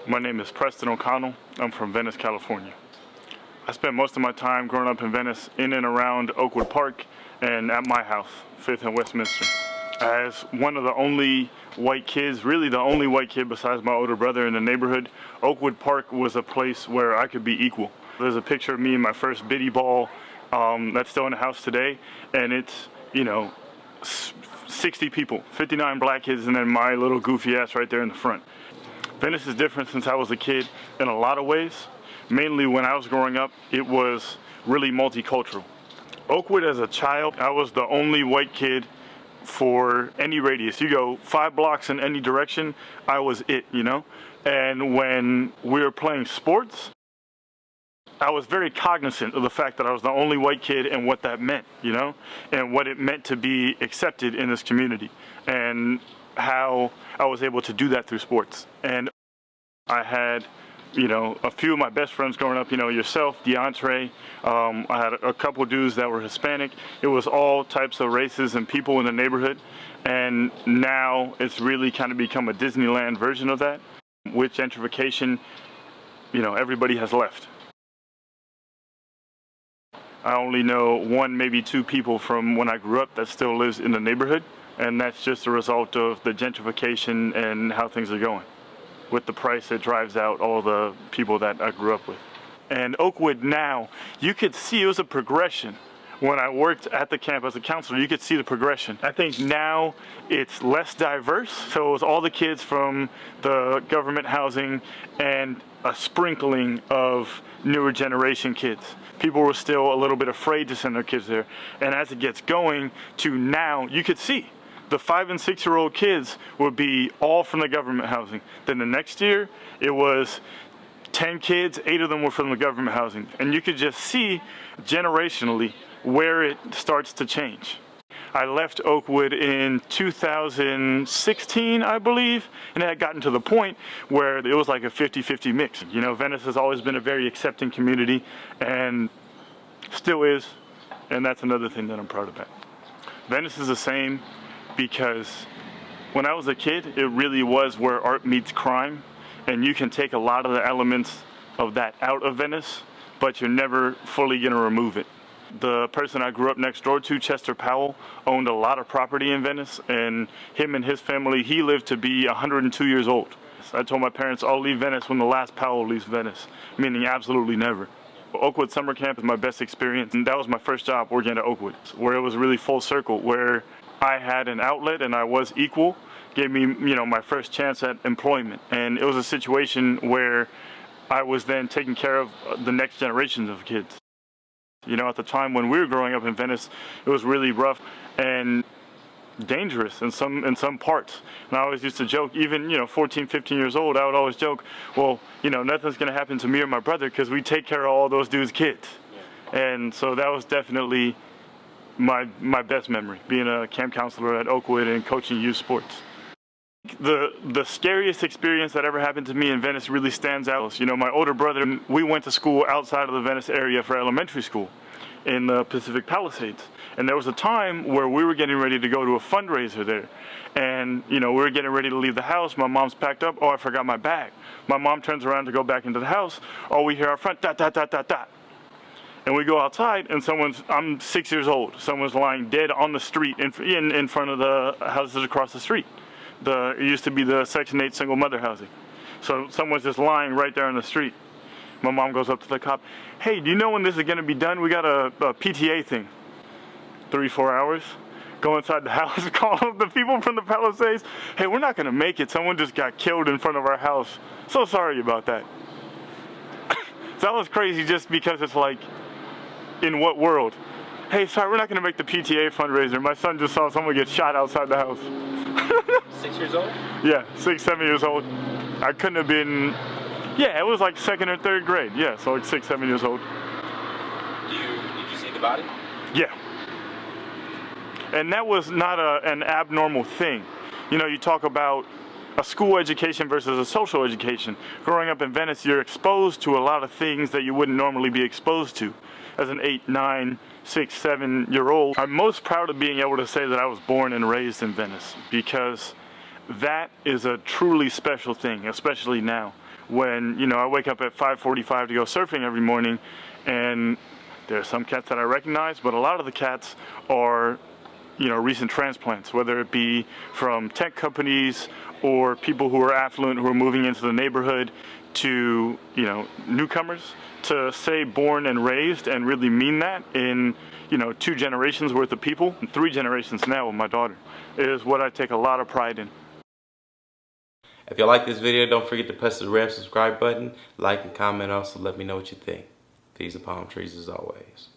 My name is Preston O'Connell. I'm from Venice, California. I spent most of my time growing up in Venice in and around Oakwood Park and at my house, 5th and Westminster. As one of the only white kids, really the only white kid besides my older brother in the neighborhood, Oakwood Park was a place where I could be equal. There's a picture of me in my first biddy ball that's still in the house today, and it's, 60 people, 59 black kids, and then my little goofy ass right there in the front. Venice is different since I was a kid in a lot of ways. Mainly when I was growing up, it was really multicultural. Oakwood as a child, I was the only white kid for any radius. You go 5 blocks in any direction, I was it, And when we were playing sports, I was very cognizant of the fact that I was the only white kid and what that meant, and what it meant to be accepted in this community, and how I was able to do that through sports. And I had, a few of my best friends growing up, yourself, DeAndre. I had a couple dudes that were Hispanic. It was all types of races and people in the neighborhood. And now it's really kind of become a Disneyland version of that. With gentrification, everybody has left. I only know 1, maybe 2 people from when I grew up that still lives in the neighborhood. And that's just a result of the gentrification and how things are going. With the price, it drives out all the people that I grew up with. And Oakwood now, you could see it was a progression. When I worked at the camp as a counselor, you could see the progression. I think now it's less diverse. So it was all the kids from the government housing and a sprinkling of newer generation kids. People were still a little bit afraid to send their kids there. And as it gets going to now, you could see the 5 and 6-year-old kids would be all from the government housing. Then the next year, it was 10 kids, 8 of them were from the government housing. And you could just see generationally where it starts to change. I left Oakwood in 2016, I believe, and it had gotten to the point where it was like a 50-50 mix. Venice has always been a very accepting community, and still is, and that's another thing that I'm proud about. Venice is the same because when I was a kid, it really was where art meets crime, and you can take a lot of the elements of that out of Venice, but you're never fully going to remove it. The person I grew up next door to, Chester Powell, owned a lot of property in Venice, and him and his family, he lived to be 102 years old. I told my parents, I'll leave Venice when the last Powell leaves Venice, meaning absolutely never. Oakwood Summer Camp is my best experience, and that was my first job working at Oakwood, where it was really full circle, where I had an outlet and I was equal, gave me, my first chance at employment. And it was a situation where I was then taking care of the next generations of kids. At the time when we were growing up in Venice, it was really rough and dangerous in some parts. And I always used to joke, even 14, 15 years old, I would always joke, well, nothing's going to happen to me or my brother because we take care of all those dudes' kids. Yeah. And so that was definitely my best memory, being a camp counselor at Oakwood and coaching youth sports. The scariest experience that ever happened to me in Venice really stands out. My older brother, we went to school outside of the Venice area for elementary school in the Pacific Palisades. And there was a time where we were getting ready to go to a fundraiser there. And, we were getting ready to leave the house. My mom's packed up. Oh, I forgot my bag. My mom turns around to go back into the house. Oh, we hear out front, dot, dot, dot, dot, dot. And we go outside, and I'm 6 years old. Someone's lying dead on the street in front of the houses across the street. It used to be the Section 8 single mother housing. So someone's just lying right there on the street. My mom goes up to the cop. Hey, do you know when this is going to be done? We got a PTA thing. 3-4 hours. Go inside the house, call up the people from the Palisades. Hey, we're not going to make it. Someone just got killed in front of our house. So sorry about that. That was crazy just because it's like, in what world? Hey, sorry, we're not going to make the PTA fundraiser. My son just saw someone get shot outside the house. 6 years old? Yeah, 6, 7 years old. I couldn't have been, it was like 2nd or 3rd grade. Yeah, so like 6, 7 years old. Did you see the body? Yeah. And that was not an abnormal thing. You talk about a school education versus a social education. Growing up in Venice, you're exposed to a lot of things that you wouldn't normally be exposed to as an 8, 9, 6, 7-year-old. I'm most proud of being able to say that I was born and raised in Venice, because that is a truly special thing, especially now, when, you know, I wake up at 5:45 to go surfing every morning, and there are some cats that I recognize, but a lot of the cats are, you know, recent transplants, whether it be from tech companies or people who are affluent who are moving into the neighborhood, to, you know, newcomers. To say born and raised and really mean that in, you know, 2 generations worth of people, and 3 generations now with my daughter, is what I take a lot of pride in. If you like this video, don't forget to press the red subscribe button, like and comment. Also let me know what you think. Peace and palm trees as always.